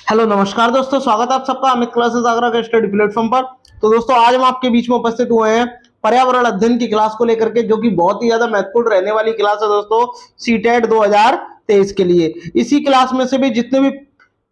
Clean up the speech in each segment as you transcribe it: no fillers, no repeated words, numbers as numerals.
Hello नमस्कार दोस्तों, स्वागत है आप सबका अमित क्लासेस आगरा के स्टडी प्लेटफॉर्म पर। तो दोस्तों आज हम आपके बीच में उपस्थित हुए हैं पर्यावरण अध्ययन की क्लास को लेकर के, जो कि बहुत ही ज्यादा महत्वपूर्ण रहने वाली क्लास है दोस्तों, सीटेट 2023 के लिए। इसी क्लास में से भी जितने भी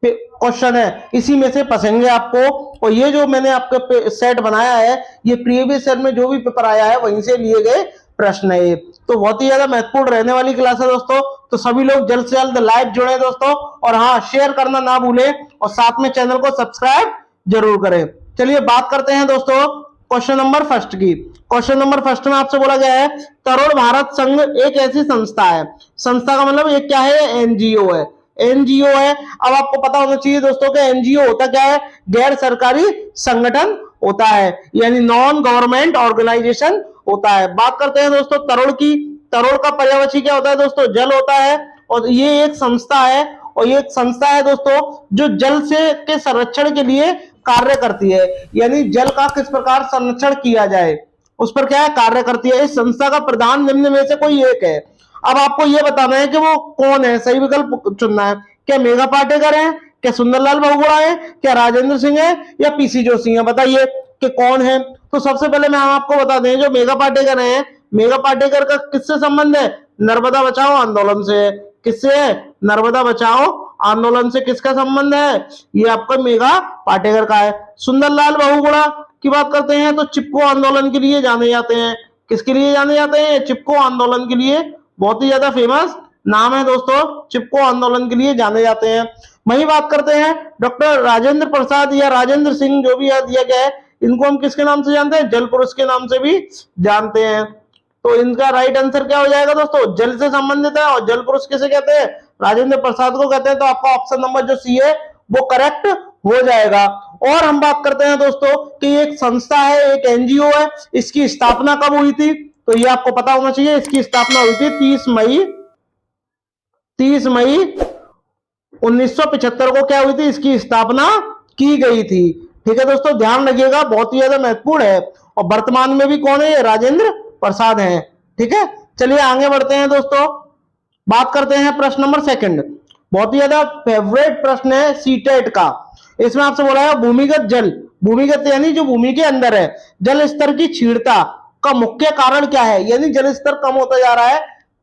क्वेश्चन है इसी में से पसंदे आपको, और ये जो मैंने आपका सेट बनाया है ये प्रीवियस ईयर में जो भी पेपर आया है वहीं से लिए गए प्रश्न है। तो बहुत ही ज्यादा महत्वपूर्ण रहने वाली क्लास है दोस्तों। तो सभी लोग जल्द से जल्द लाइव जुड़े दोस्तों, और हाँ, शेयर करना ना भूलें और साथ में चैनल को सब्सक्राइब जरूर करें। चलिए बात करते हैं दोस्तों क्वेश्चन नंबर फर्स्ट की। क्वेश्चन नंबर फर्स्ट में आपसे बोला गया है तरुण भारत संघ एक ऐसी संस्था है। संस्था का मतलब ये क्या है? एनजीओ है। एनजीओ है। अब आपको पता होना चाहिए दोस्तों कि एनजीओ होता क्या है? गैर सरकारी संगठन होता है, यानी नॉन गवर्नमेंट ऑर्गेनाइजेशन होता है। बात करते हैं दोस्तों तरुण की। तरुण का पर्यायवाची क्या होता है दोस्तों? जल होता है। और ये एक संस्था है, और ये एक संस्था है दोस्तों जो जल से के संरक्षण के लिए कार्य करती है, यानी जल का किस प्रकार संरक्षण किया जाए उस पर क्या है? कार्य करती है। इस संस्था का प्रधान निम्न में से कोई एक है। अब आपको यह बताना है कि वो कौन है, सही विकल्प चुनना है। क्या मेघा पाटेकर है, क्या सुंदरलाल बहुगुणा है, क्या राजेंद्र सिंह है, या पीसी जोशी है? बताइए कि कौन है। तो सबसे पहले मैं आपको बता दें, जो मेघा पाटेकर है, मेघा पाटेकर का किससे संबंध है? नर्मदा बचाओ आंदोलन से। किससे है? नर्मदा बचाओ आंदोलन से किसका संबंध है? ये आपका मेघा पाटेकर का है। सुंदरलाल बहुगुणा की बात करते हैं तो चिपको आंदोलन के लिए जाने जाते हैं। किसके लिए जाने जाते हैं? चिपको आंदोलन के लिए। बहुत ही ज्यादा फेमस नाम है दोस्तों, चिपको आंदोलन के लिए जाने जाते हैं। वही बात करते हैं डॉक्टर राजेंद्र प्रसाद या राजेंद्र सिंह, जो भी दिया गया है, इनको हम किसके नाम से जानते हैं? जल पुरुष के नाम से भी जानते हैं। तो इनका राइट आंसर क्या हो जाएगा दोस्तों? जल से संबंधित है। और जल पुरुष किसे कहते हैं? राजेंद्र प्रसाद को कहते हैं। तो आपका ऑप्शन नंबर जो सी है वो करेक्ट हो जाएगा। और हम बात करते हैं दोस्तों कि एक संस्था है, एक एनजीओ है, इसकी स्थापना कब हुई थी? तो ये आपको पता होना चाहिए। इसकी स्थापना हुई थी 30 मई 1975 को क्या हुई थी? इसकी स्थापना की गई थी। ठीक है दोस्तों, ध्यान रखिएगा, बहुत ही ज्यादा महत्वपूर्ण है। और वर्तमान में भी कौन है? राजेंद्र प्रसाद हैं। ठीक है, चलिए आगे बढ़ते हैं दोस्तों। बात करते हैं प्रश्न नंबर सेकंड। बहुत ही ज्यादा फेवरेट प्रश्न है सीटेट का। इसमें आपसे बोला है भूमिगत जल, भूमिगत यानी जो भूमि के अंदर है, जल स्तर की क्षीणता का मुख्य कारण क्या है? यानी जल स्तर कम होता जा रहा है,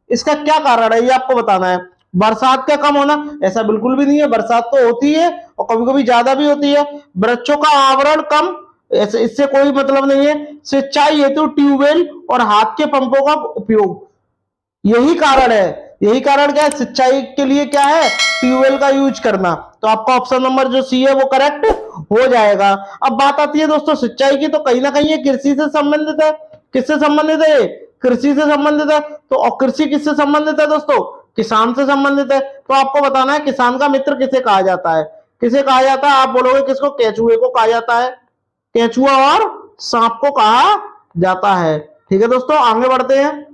इसका क्या कारण है ये आपको बताना है। बरसात का कम होना? ऐसा बिल्कुल भी नहीं है, बरसात तो होती है और कभी कभी ज्यादा भी होती है। वृक्षों का आवरण कम, इससे कोई मतलब नहीं है। सिंचाई हेतु ट्यूबवेल और हाथ के पंपों का उपयोग, यही कारण है। यही कारण क्या है? सिंचाई के लिए क्या है? ट्यूबवेल का यूज करना। तो आपका ऑप्शन नंबर जो सी है वो करेक्ट हो जाएगा। अब बात आती है दोस्तों सिंचाई की, तो कहीं ना कहीं ये कृषि से संबंधित है। किससे संबंधित है? कृषि से संबंधित है। तो और कृषि किससे संबंधित है दोस्तों? किसान से संबंधित है। तो आपको बताना है किसान का मित्र किसे कहा जाता है। किसे कहा जाता है? आप बोलोगे किसको? केंचुए को कहा जाता है। केंचुआ और सांप को कहा जाता है। ठीक है दोस्तों, आगे बढ़ते हैं।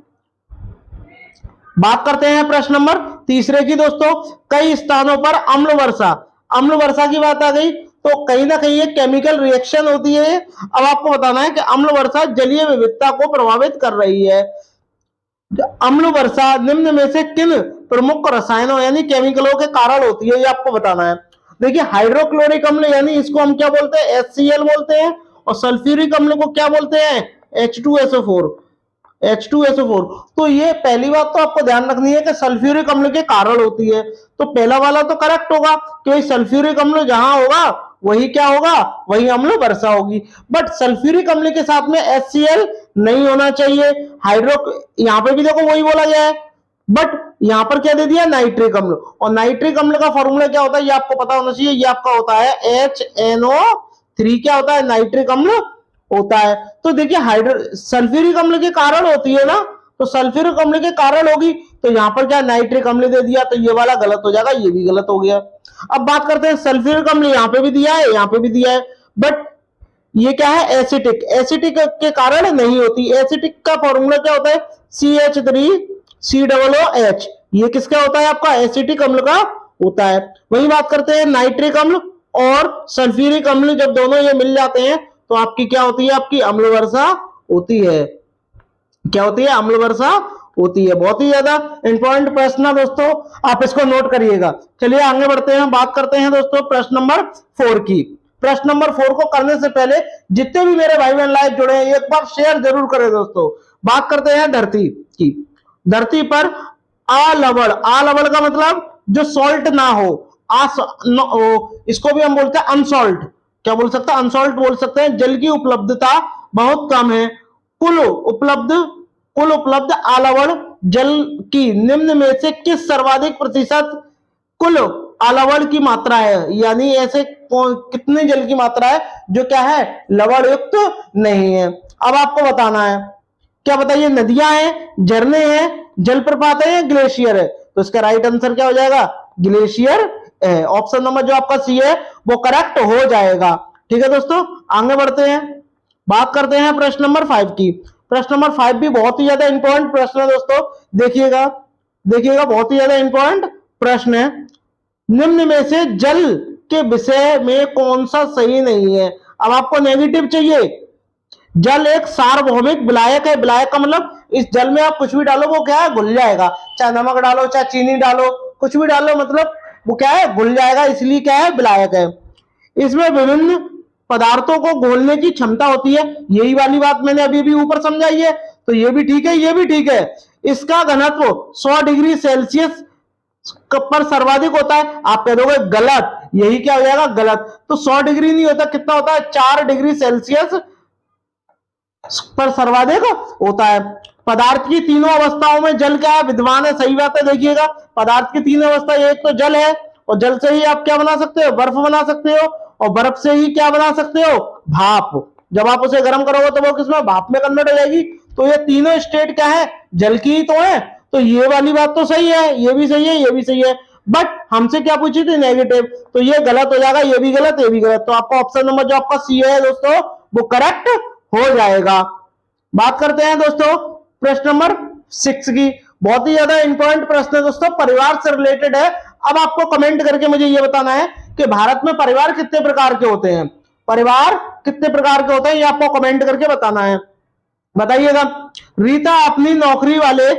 बात करते हैं प्रश्न नंबर तीसरे की दोस्तों। कई स्थानों पर अम्ल वर्षा, अम्ल वर्षा की बात आ गई तो कहीं ना कहीं एक केमिकल रिएक्शन होती है। अब आपको बताना है कि अम्ल वर्षा जलीय विविधता को प्रभावित कर रही है। अम्ल वर्षा निम्न में से किन प्रमुख रसायनों यानी केमिकलों के कारण होती है, ये आपको बताना है। देखिए, हाइड्रोक्लोरिक अम्ल यानी इसको हम क्या बोलते हैं? HCl बोलते हैं। और सल्फ्यूरिक अम्ल को क्या बोलते हैं? H2SO4। H2SO4। तो ये पहली बात तो आपको ध्यान रखनी है कि सल्फ्यूरिक अम्ल के कारण होती है। तो पहला वाला तो करेक्ट होगा, क्योंकि सल्फ्यूरिक अम्ल जहां होगा वही क्या होगा? वही अम्ल वर्षा होगी। बट सल्फ्यूरिक अम्ल के साथ में HCl नहीं होना चाहिए। यहां पे भी देखो वही बोला गया है, बट यहां पर क्या दे दिया? नाइट्रिक अम्ल। और नाइट्रिक अम्ल का फॉर्मूला क्या होता है ये आपको पता होना चाहिए। ये आपका होता है HNO3। क्या होता है? नाइट्रिक अम्ल होता है। तो देखिए सल्फ्यूरिक अम्ल के कारण होती है ना, तो सल्फ्यूरिक अम्ल के कारण होगी। तो यहां पर क्या नाइट्रिक अम्ल दे दिया, तो ये वाला गलत हो जाएगा, ये भी गलत हो गया। अब बात करते हैं सल्फ्यूरिक अम्ल, यहां पे भी दिया है, यहां पे भी दिया है, बट ये क्या है? एसिटिक, एसिटिक के कारण नहीं होती। एसिटिक का फॉर्मूला क्या होता है? CH3COOH। ये किसका होता है? आपका एसिटिक अम्ल का होता है। वही बात करते हैं नाइट्रिक अम्ल और सल्फ्यूरिक अम्ल, जब दोनों ये मिल जाते हैं तो आपकी क्या होती है? आपकी अम्ल वर्षा होती है। क्या होती है? अम्ल वर्षा होती है। बहुत ही ज्यादा इंपॉर्टेंट प्रश्न है दोस्तों, आप इसको नोट करिएगा। चलिए आगे बढ़ते हैं, बात करते हैं दोस्तों प्रश्न नंबर 4 की। प्रश्न नंबर 4 को करने से पहले जितने भी मेरे भाई बहन लाइव जुड़े हैं एक बार शेयर जरूर करें दोस्तों। बात करते हैं धरती की। धरती पर आलवड़, आलवड़ का मतलब जो सॉल्ट ना हो, इसको भी हम बोलते हैं अनसॉल्ट। क्या बोल सकते हैं? अनसॉल्ट बोल सकते हैं। जल की उपलब्धता बहुत कम है। कुल उपलब्ध आलवड़ जल की निम्न में से किस सर्वाधिक प्रतिशत कुल आलवड़ की मात्रा है, यानी ऐसे कितने जल की मात्रा है जो क्या है, लवण युक्त नहीं है। अब आपको बताना है, क्या बताइए, नदियां हैं, झरने हैं, जलप्रपात है या ग्लेशियर है? तो इसका राइट आंसर क्या हो जाएगा? ग्लेशियर है। ऑप्शन नंबर जो आपका सी है वो करेक्ट हो जाएगा। ठीक है दोस्तों, आगे बढ़ते हैं, बात करते हैं प्रश्न नंबर 5 की। प्रश्न नंबर 5 भी बहुत ही ज्यादा इंपॉर्टेंट प्रश्न है दोस्तों। देखिएगा देखिएगा, बहुत ही ज्यादा इंपॉर्टेंट प्रश्न है। निम्न में से जल के विषय में कौन सा सही नहीं है? अब आपको नेगेटिव चाहिए। जल एक सार्वभौमिक विलायक है। विलायक का मतलब इस जल में आप कुछ भी डालो वो क्या है, घुल जाएगा। चाहे नमक डालो, चाहे चीनी डालो, कुछ भी डालो, मतलब वो क्या है, घुल जाएगा, इसलिए क्या है, विलायक है। इसमें विभिन्न पदार्थों को घोलने की क्षमता होती है। यही वाली बात मैंने अभी भी ऊपर समझाई है, तो ये भी ठीक है, ये भी ठीक है। इसका घनत्व 100 डिग्री सेल्सियस पर सर्वाधिक होता है। आप कह दोगे गलत, यही क्या हो जाएगा, गलत। तो 100 डिग्री नहीं होता, कितना होता है, 4 डिग्री सेल्सियस पर सर्वाधिक होता है। पदार्थ की तीनों अवस्थाओं में जल क्या है, विद्यमान है। सही बात है। देखिएगा, पदार्थ की तीन अवस्था, एक तो जल है, और जल से ही आप क्या बना सकते हो, बर्फ बना सकते हो, और बर्फ से ही क्या बना सकते हो, भाप। जब आप उसे गर्म करोगे तो वो किसमें, भाप में कन्वर्ट हो जाएगी। तो ये तीनों स्टेट क्या है, जल की ही तो है। तो ये वाली बात तो सही है, ये भी सही है, ये भी सही है। बट हमसे क्या पूछी थी, नेगेटिव, तो ये गलत हो जाएगा, ये भी गलत, ये भी गलत। तो आपका ऑप्शन नंबर जो आपका सी है दोस्तों वो करेक्ट हो जाएगा। बात करते हैं दोस्तों प्रश्न नंबर 6 की। बहुत ही ज्यादा इंपॉर्टेंट प्रश्न है दोस्तों, परिवार से रिलेटेड है। अब आपको कमेंट करके मुझे यह बताना है कि भारत में परिवार कितने प्रकार के होते हैं। परिवार कितने प्रकार के होते हैं, ये आपको कमेंट करके बताना है। बताइएगा। रीता अपनी नौकरी वाले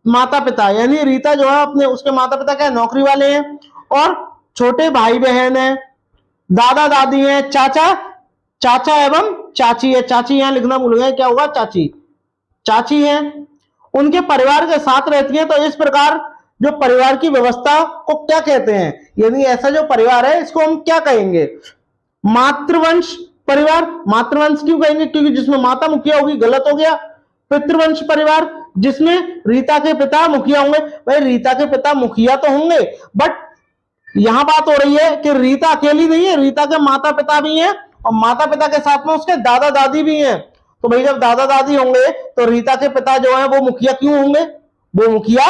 माता पिता, यानी रीता जो है अपने, उसके माता पिता क्या है, नौकरी वाले हैं, और छोटे भाई बहन है, दादा दादी हैं, चाचा एवं चाची है। चाची यहां लिखना भूल गए, क्या होगा, चाची, चाची है, उनके परिवार के साथ रहती है। तो इस प्रकार जो परिवार की व्यवस्था को क्या कहते हैं, यानी ऐसा जो परिवार है इसको हम क्या कहेंगे, मातृवंश परिवार। मातृवंश क्यों कहेंगे, क्योंकि जिसमें माता मुखिया होगी, गलत हो गया। पितृवंश परिवार, जिसमें रीता के पिता मुखिया होंगे। भाई रीता के पिता मुखिया तो होंगे, बट यहां बात हो रही है कि रीता अकेली नहीं है, रीता के माता पिता भी हैं, और माता पिता के साथ में उसके दादा दादी भी हैं। तो भाई जब दादा दादी होंगे तो रीता के पिता जो है वो मुखिया क्यों होंगे, वो मुखिया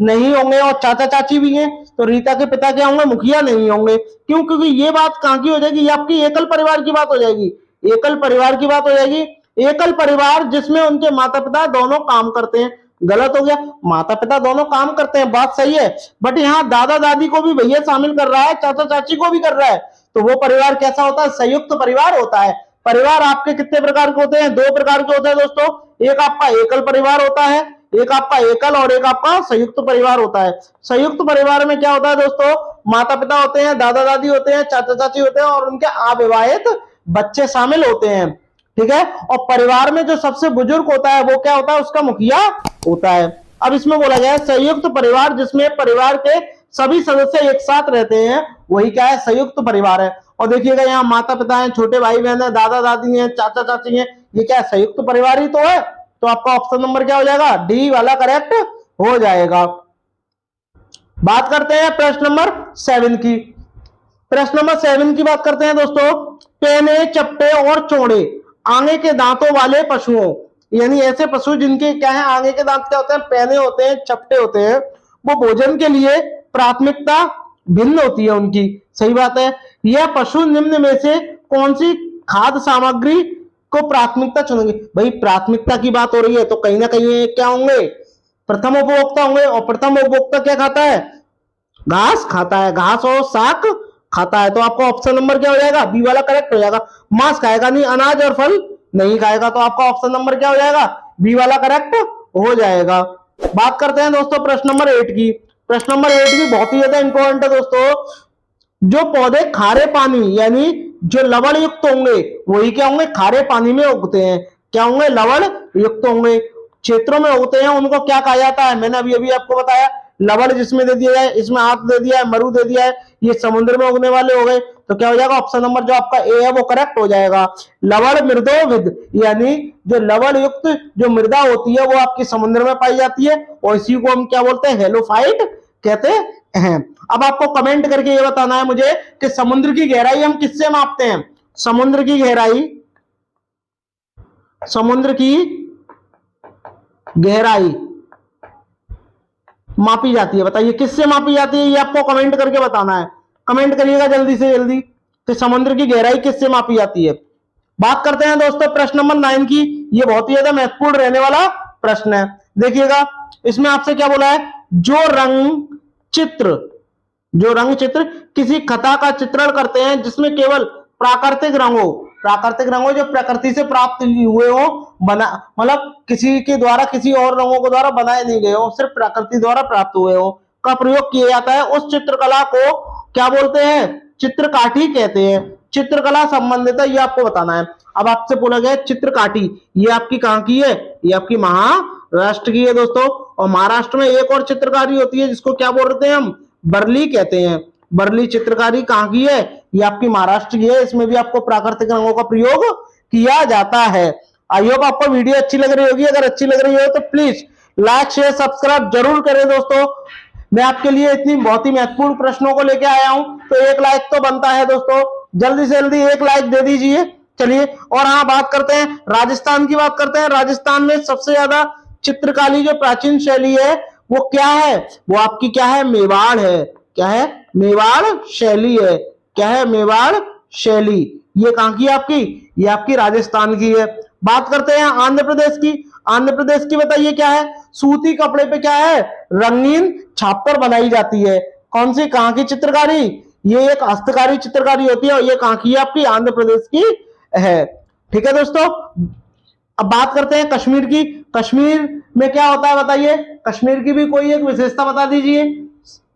नहीं होंगे। और चाचा चाची भी हैं, तो रीता के पिता क्या होंगे, मुखिया नहीं होंगे। क्यों, क्योंकि ये बात कहां की हो जाएगी, ये आपकी एकल परिवार की बात हो जाएगी। एकल परिवार की बात हो जाएगी। एकल परिवार जिसमें उनके माता पिता दोनों काम करते हैं। गलत हो गया, माता पिता दोनों काम करते हैं, बात सही है, बट यहाँ दादा दादी को भी भैया शामिल कर रहा है, चाचा चाची को भी कर रहा है। तो वो परिवार कैसा होता है, संयुक्त परिवार होता है। परिवार आपके कितने प्रकार के होते हैं, 2 प्रकार के होते हैं दोस्तों। एक आपका एकल परिवार होता है, एक आपका एकल, और एक आपका संयुक्त परिवार होता है। संयुक्त परिवार में क्या होता है दोस्तों, माता पिता होते हैं, दादा दादी होते हैं, चाचा चाची होते हैं, और उनके अविवाहित बच्चे शामिल होते हैं। ठीक है। और परिवार में जो सबसे बुजुर्ग होता है वो क्या होता है, उसका मुखिया होता है। अब इसमें बोला गया है संयुक्त परिवार, जिसमें परिवार के सभी सदस्य एक साथ रहते हैं, वही क्या है, संयुक्त परिवार है। और देखिएगा यहाँ माता पिता हैं, छोटे भाई बहन है, दादा दादी हैं, चाचा चाची हैं, ये क्या है, संयुक्त परिवार ही तो है। तो आपका ऑप्शन नंबर क्या हो जाएगा, डी वाला करेक्ट हो जाएगा। बात करते हैं प्रश्न नंबर 7 की। प्रश्न नंबर 7 की बात करते हैं दोस्तों। पेने, चप्टे और चौड़े आगे के दांतों वाले पशुओं, यानी ऐसे पशु जिनके क्या है, आगे के दांत क्या होते हैं, पैने होते हैं, चपटे होते हैं, वो भोजन के लिए प्राथमिकता भिन्न होती है उनकी। सही बात है। यह पशु निम्न में से कौन सी खाद्य सामग्री को प्राथमिकता चुनेंगे। भाई प्राथमिकता की बात हो रही है तो कहीं ना कहीं क्या होंगे, प्रथम उपभोक्ता होंगे। और प्रथम उपभोक्ता क्या खाता है, घास खाता है, घास और शाक खाता है। तो आपका ऑप्शन नंबर क्या हो जाएगा, बी वाला करेक्ट हो जाएगा। मांस खाएगा नहीं, अनाज और फल नहीं खाएगा। तो आपका ऑप्शन नंबर क्या हो जाएगा, बी वाला करेक्ट हो जाएगा। बात करते हैं दोस्तों प्रश्न नंबर 8 की। प्रश्न नंबर 8 भी बहुत ही ज्यादा इंपॉर्टेंट है दोस्तों। जो पौधे खारे पानी यानी जो लवण युक्त होंगे वही क्या होंगे, खारे पानी में उगते हैं। क्या होंगे, लवण युक्त होंगे, क्षेत्रों में उगते हैं, उनको क्या कहा जाता है, मैंने अभी अभी आपको बताया। लवण जिसमें दे दिया है, इसमें हाथ दे दिया है, मरु दे दिया है, ये समुद्र में उगने वाले हो गए। तो क्या हो जाएगा, ऑप्शन नंबर जो आपका ए है वो करेक्ट हो जाएगा। लवण मृदोविद यानी जो लवण युक्त जो मृदा होती है वो आपकी समुद्र में पाई जाती है, और इसी को हम क्या बोलते हैं, हेलोफाइट कहते हैं। अब आपको कमेंट करके ये बताना है मुझे कि समुद्र की गहराई हम किससे मापते हैं। समुद्र की गहराई, समुद्र की गहराई मापी जाती है, बताइए किससे मापी जाती है, ये आपको कमेंट करके बताना है। कमेंट करिएगा जल्दी से जल्दी कि समुद्र की गहराई किससे मापी जाती है। बात करते हैं दोस्तों प्रश्न नंबर 9 की। ये बहुत ही ज्यादा महत्वपूर्ण रहने वाला प्रश्न है। देखिएगा इसमें आपसे क्या बोला है, जो रंग चित्र किसी कथा का चित्रण करते हैं जिसमें केवल प्राकृतिक रंगों जो प्रकृति से प्राप्त हुए हो, बना मतलब किसी के द्वारा किसी और रंगों के द्वारा बनाए नहीं गए हो, सिर्फ प्रकृति द्वारा प्राप्त हुए हो का प्रयोग किया जाता है, उस चित्रकला को क्या बोलते हैं, चित्रकाठी कहते हैं। चित्रकला संबंधित है ये आपको बताना है। अब आपसे बोला गया चित्रकाठी, ये आपकी कहां की है, ये आपकी महाराष्ट्र की है दोस्तों। और महाराष्ट्र में एक और चित्रकारी होती है जिसको क्या बोलते हैं हम, बर्ली कहते हैं। बर्ली चित्रकारी कहां की है, ये आपकी महाराष्ट्र की है। इसमें भी आपको प्राकृतिक रंगों का प्रयोग किया जाता है। आई होप आपको वीडियो अच्छी लग रही होगी। अगर अच्छी लग रही हो तो प्लीज लाइक शेयर सब्सक्राइब जरूर करें दोस्तों। मैं आपके लिए इतनी बहुत ही महत्वपूर्ण प्रश्नों को लेकर आया हूं, तो एक लाइक तो बनता है दोस्तों, जल्दी से जल्दी एक लाइक दे दीजिए। चलिए, और हाँ बात करते हैं राजस्थान की, बात करते हैं राजस्थान में सबसे ज्यादा चित्रकारी जो प्राचीन शैली है वो क्या है, वो आपकी क्या है, मेवाड़ है। क्या है, मेवाड़ शैली है। क्या है, मेवाड़ शैली। ये कहां की है आपकी, ये आपकी राजस्थान की है। बात करते हैं आंध्र प्रदेश की। आंध्र प्रदेश की बताइए क्या है, सूती कपड़े पे क्या है, रंगीन छापर बनाई जाती है। कौन सी, कहां की चित्रकारी, ये एक हस्तकारी चित्रकारी होती है, और ये कहां की है, आपकी आंध्र प्रदेश की है। ठीक है दोस्तों, अब बात करते हैं कश्मीर की। कश्मीर में क्या होता है बताइए, कश्मीर की भी कोई एक विशेषता बता दीजिए,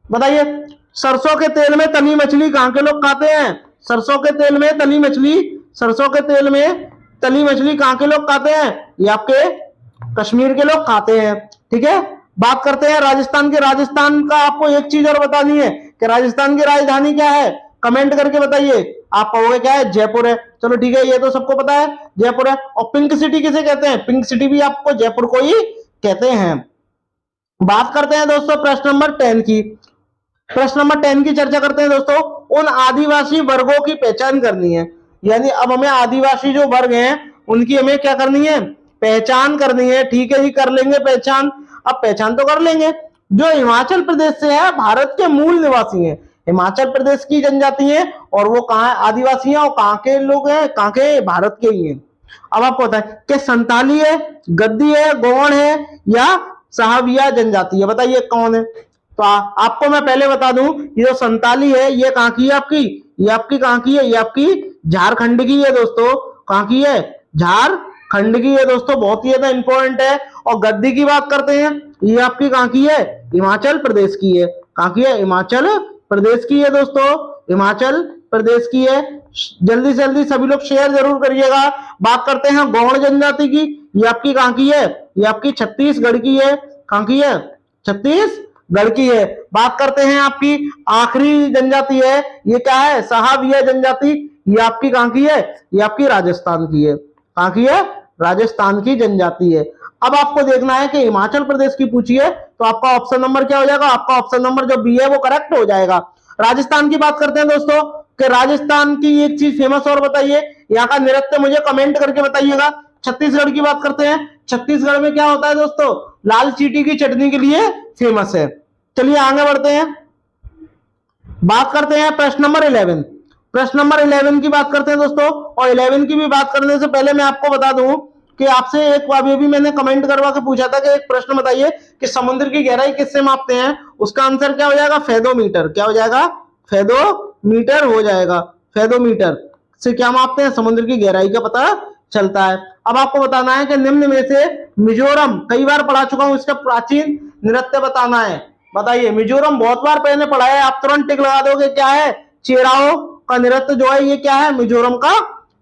बताइए। सरसों के तेल में तली मछली कहां के लोग खाते हैं, सरसों के तेल में तली मछली, सरसों के तेल में तली मछली कहां के लोग खाते हैं, ये आपके कश्मीर के लोग खाते हैं। ठीक है, बात करते हैं राजस्थान के। राजस्थान का आपको एक चीज और बतानी है कि राजस्थान की राजधानी क्या है, कमेंट करके बताइए। आप कहोगे क्या है, जयपुर है। चलो ठीक है, ये तो सबको पता है जयपुर है। और पिंक सिटी किसे कहते हैं, पिंक सिटी भी आपको जयपुर को ही कहते हैं। बात करते हैं दोस्तों प्रश्न नंबर 10 की। प्रश्न नंबर 10 की चर्चा करते हैं दोस्तों। उन आदिवासी वर्गों की पहचान करनी है, यानी अब हमें आदिवासी जो वर्ग हैं उनकी हमें क्या करनी है, पहचान करनी है। ठीक है जी, कर लेंगे पहचान। अब पहचान तो कर लेंगे। जो हिमाचल प्रदेश से है, भारत के मूल निवासी हैं, हिमाचल प्रदेश की जनजाति है, और वो कहाँ है, आदिवासी हैं, और कहाँ के लोग हैं, कहाँ के, भारत के ही हैं। अब आपको पता है कि संताली है, गद्दी है, गोंड है, या साहबिया जनजाति है, बताइए कौन है। तो आपको मैं पहले बता दूं, ये जो संताली है ये कहाँ की है आपकी, ये आपकी कहाँ की है, ये आपकी झारखंड की है दोस्तों। कहाँ की है, झारखंड की है दोस्तों, बहुत ही ज्यादा इंपॉर्टेंट है। और गद्दी की बात करते हैं, ये आपकी कहाँ की है, हिमाचल प्रदेश की है। कहाँ की है, हिमाचल प्रदेश की है दोस्तों, हिमाचल प्रदेश की है। जल्दी से जल्दी सभी लोग शेयर जरूर करिएगा। बात करते हैं गौड़ जनजाति की, ये आपकी कहाँ की है, ये आपकी छत्तीसगढ़ की है। कहाँ की है, छत्तीसगढ़ की है। बात करते हैं आपकी आखिरी जनजाति है, ये क्या है, साहबिया जनजाति, ये आपकी कहाँ की है, ये आपकी राजस्थान की है। कहाँ की है, राजस्थान की जनजाति है। अब आपको देखना है कि हिमाचल प्रदेश की पूछी है, तो आपका ऑप्शन नंबर क्या हो जाएगा, आपका ऑप्शन नंबर जो बी है वो करेक्ट हो जाएगा। राजस्थान की बात करते हैं दोस्तों, कि राजस्थान की एक चीज फेमस और बताइए, यहाँ का नृत्य मुझे कमेंट करके बताइएगा। छत्तीसगढ़ की बात करते हैं, छत्तीसगढ़ में क्या होता है दोस्तों, लाल चीटी की चटनी के लिए फेमस है। चलिए आगे बढ़ते हैं, बात करते हैं प्रश्न नंबर 11। प्रश्न नंबर 11 की बात करते हैं दोस्तों। और 11 की भी बात करने से पहले मैं आपको बता दूं कि आपसे एक बार भी मैंने कमेंट करवा के पूछा था कि एक प्रश्न बताइए कि समुद्र की गहराई किससे मापते हैं। उसका आंसर क्या हो जाएगा, फेदोमीटर। क्या हो जाएगा, फेदोमीटर हो जाएगा। फेदोमीटर से क्या मापते हैं, समुद्र की गहराई का पता चलता है। अब आपको बताना है कि निम्न में से मिजोरम, कई बार पढ़ा चुका हूं, इसका प्राचीन नृत्य बताना है। बताइए, मिजोरम बहुत बार पहले पढ़ा है, आप तुरंत टिक लगा दोगे। क्या है? चेराओ का नृत्य जो है ये क्या है? मिजोरम का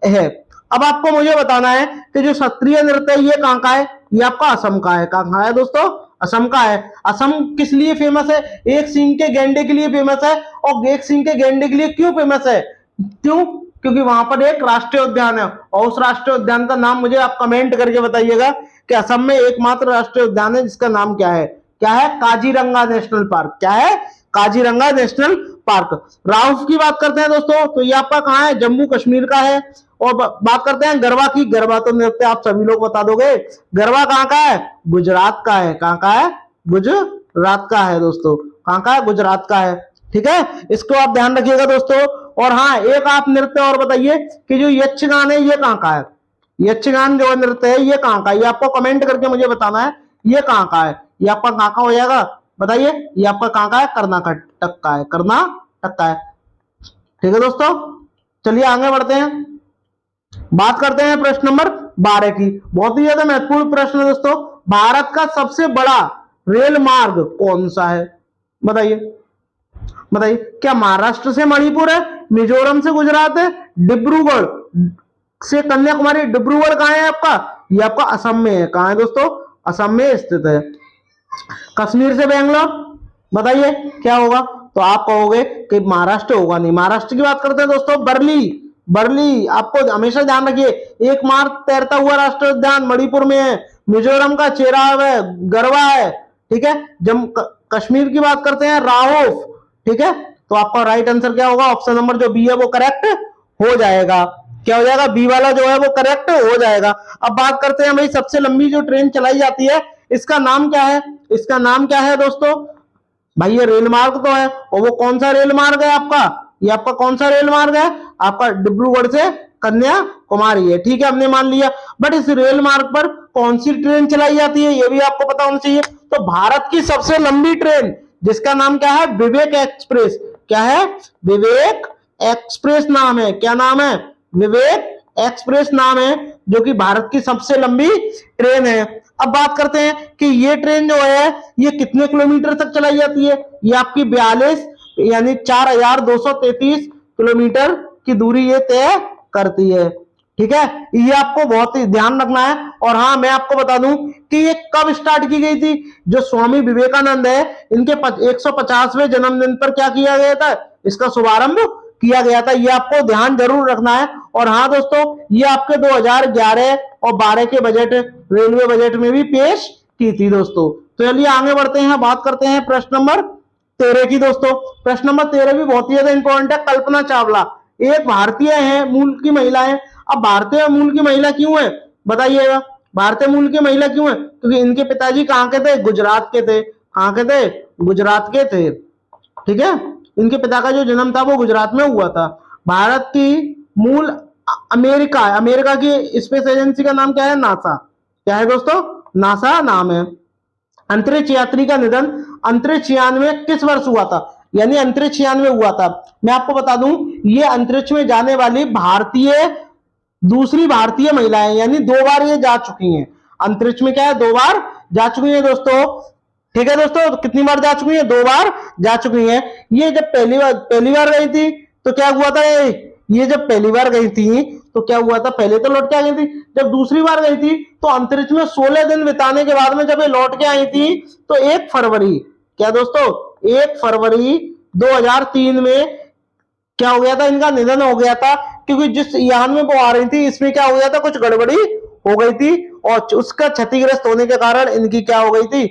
है। अब आपको मुझे बताना है कि जो क्षत्रिय नृत्य है ये कहां का है? ये आपका असम का है। कहां है दोस्तों? असम का है। असम किस लिए फेमस है? एक सींग के गैंडे के लिए फेमस है। और एक सींग के गैंडे के लिए क्यों फेमस है? क्यों? क्योंकि वहां पर एक राष्ट्रीय उद्यान है, और उस राष्ट्रीय उद्यान का नाम मुझे आप कमेंट करके बताइएगा कि असम में एकमात्र राष्ट्रीय उद्यान है जिसका नाम क्या है? क्या है? Kaziranga national park. क्या है? Kaziranga national park. राउफ की बात करते हैं दोस्तों, तो ये आपका कहां है? जम्मू कश्मीर का है। और बात करते हैं गरबा की। गरबा तो नृत्य आप सभी लोग बता दोगे। गरबा कहां का है? गुजरात का है। कहां का है? गुजरात का है दोस्तों। कहां का है? गुजरात का है। ठीक है, इसको आप ध्यान रखिएगा दोस्तों। और हाँ, एक आप नृत्य और बताइए कि जो यक्षगान है ये कहां का है? यक्षगान जो नृत्य है ये कहां का है? ये आपको कमेंट करके मुझे बताना है, ये कहां का है? ये आपका कहां का हो जाएगा? बताइए, ये आपका कहां का है? कर्नाटक का है। कर्नाटक का है। ठीक है दोस्तों, चलिए आगे बढ़ते हैं। बात करते हैं प्रश्न नंबर 12 की। बहुत ही ज्यादा महत्वपूर्ण प्रश्न है दोस्तों। भारत का सबसे बड़ा रेल मार्ग कौन सा है? बताइए, बताइए। क्या महाराष्ट्र से मणिपुर है? मिजोरम से गुजरात है? डिब्रूगढ़ से कन्याकुमारी? डिब्रूगढ़ कहां है आपका? ये आपका असम में है। कहां है दोस्तों? असम में स्थित है। कश्मीर से बेंगलोर? बताइए क्या होगा? तो आप कहोगे कि महाराष्ट्र होगा नहीं। महाराष्ट्र की बात करते हैं दोस्तों, बरली। बरली, आपको हमेशा ध्यान रखिए, एकमात्र तैरता हुआ राष्ट्रीय उद्यान मणिपुर में है। मिजोरम का चेराव है, गरवा है। ठीक है, जम्मू कश्मीर की बात करते हैं, राहोफ। ठीक है, तो आपका राइट आंसर क्या होगा? ऑप्शन नंबर जो बी है वो करेक्ट हो जाएगा। क्या हो जाएगा? बी वाला जो है वो करेक्ट हो जाएगा। अब बात करते हैं भाई, सबसे लंबी जो ट्रेन चलाई जाती है इसका नाम क्या है? इसका नाम क्या है दोस्तों? भाई ये रेल मार्ग तो है, और वो कौन सा रेल मार्ग है आपका? ये आपका कौन सा रेल मार्ग है? आपका डिब्रूगढ़ से कन्याकुमारी है। ठीक है, हमने मान लिया। बट इस रेल मार्ग पर कौन सी ट्रेन चलाई जाती है ये भी आपको पता होना चाहिए। तो भारत की सबसे लंबी ट्रेन जिसका नाम क्या है? विवेक एक्सप्रेस। क्या है? विवेक एक्सप्रेस नाम है। क्या नाम है? विवेक एक्सप्रेस नाम है, जो कि भारत की सबसे लंबी ट्रेन है। अब बात करते हैं कि ये ट्रेन जो है ये कितने किलोमीटर तक चलाई जाती है? ये आपकी 42 यानी 4233 किलोमीटर की दूरी ये तय करती है। ठीक है, ये आपको बहुत ही ध्यान रखना है। और हाँ, मैं आपको बता दूं कि ये कब स्टार्ट की गई थी। जो स्वामी विवेकानंद है इनके 150वें जन्मदिन पर क्या किया गया था? इसका शुभारंभ किया गया था। ये आपको ध्यान जरूर रखना है। और हाँ दोस्तों, ये आपके 2011 और 12 के बजट, रेलवे बजट में भी पेश की थी दोस्तों। तो चलिए आगे बढ़ते हैं, बात करते हैं प्रश्न नंबर 13 की दोस्तों। प्रश्न नंबर 13 भी बहुत ही ज्यादा इंपॉर्टेंट है। कल्पना चावला एक भारतीय है, मूल की महिला है। अब भारतीय मूल की महिला क्यों है? बताइएगा, भारतीय मूल की महिला क्यों है? क्योंकि इनके पिताजी कहां के थे? गुजरात के थे। कहां के थे? गुजरात के थे। ठीक है, इनके पिता का जो जन्म था वो गुजरात में हुआ था। भारत की मूल अमेरिका है। अमेरिका की स्पेस एजेंसी का नाम क्या है? नासा। क्या है दोस्तों? नासा नाम है। अंतरिक्ष यात्री का निधन अंतरिक्ष यान में किस वर्ष हुआ था? यानी अंतरिक्ष यान में हुआ था। मैं आपको बता दूं, ये अंतरिक्ष में जाने वाली दूसरी भारतीय महिला है, यानी 2 बार ये जा चुकी हैं अंतरिक्ष में। क्या है? 2 बार जा चुकी हैं दोस्तों। ठीक है दोस्तों, तो कितनी बार जा चुकी है? 2 बार जा चुकी हैं। ये जब पहली बार गई थी तो क्या हुआ था? ये जब पहली बार गई थी तो क्या हुआ था? पहले तो लौट के आ गई थी। जब दूसरी बार गई थी तो अंतरिक्ष में 16 दिन बिताने के बाद में जब ये लौट के आई थी तो 1 फरवरी, क्या दोस्तों? 1 फरवरी 2003 में क्या हो गया था? इनका निधन हो गया था। क्योंकि जिस यान में वो आ रही थी इसमें क्या हो गया था? कुछ गड़बड़ी हो गई थी, और उसका क्षतिग्रस्त होने के कारण इनकी क्या हो गई थी?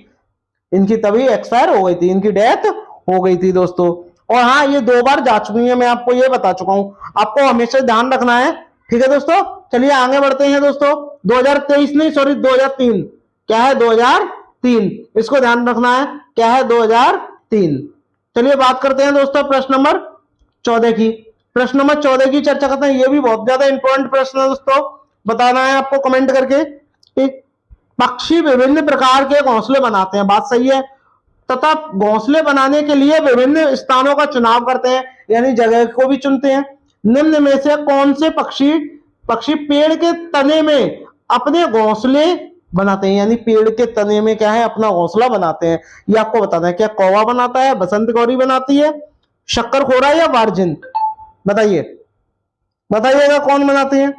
इनकी तभी एक्सपायर हो गई थी, इनकी डेथ हो गई थी दोस्तों। और हाँ, ये 2 बार जा चुकी है, मैं आपको ये बता चुका हूं। आपको हमेशा ध्यान रखना है। ठीक है दोस्तों, चलिए आगे बढ़ते हैं दोस्तों। 2023 नहीं, सॉरी 2003। क्या है? 2003, इसको ध्यान रखना है। क्या है? 2003। चलिए बात करते हैं दोस्तों प्रश्न नंबर 14 की। प्रश्न नंबर 14 की चर्चा करते हैं। ये भी बहुत ज्यादा इंपॉर्टेंट प्रश्न है दोस्तों, बताना है आपको कमेंट करके। पक्षी विभिन्न प्रकार के घोंसले बनाते हैं, बात सही है, तथा घोंसले बनाने के लिए विभिन्न स्थानों का चुनाव करते हैं, यानी जगह को भी चुनते हैं। निम्न में से कौन से पक्षी पेड़ के तने में अपने घोंसले बनाते हैं, यानी पेड़ के तने में क्या है, अपना घोंसला बनाते हैं। ये आपको बताना है, क्या कौवा बनाता है, बसंत गौरी बनाती है, शक्करखोरा या वार्जिन? बताइए, बताइएगा कौन बनाती है,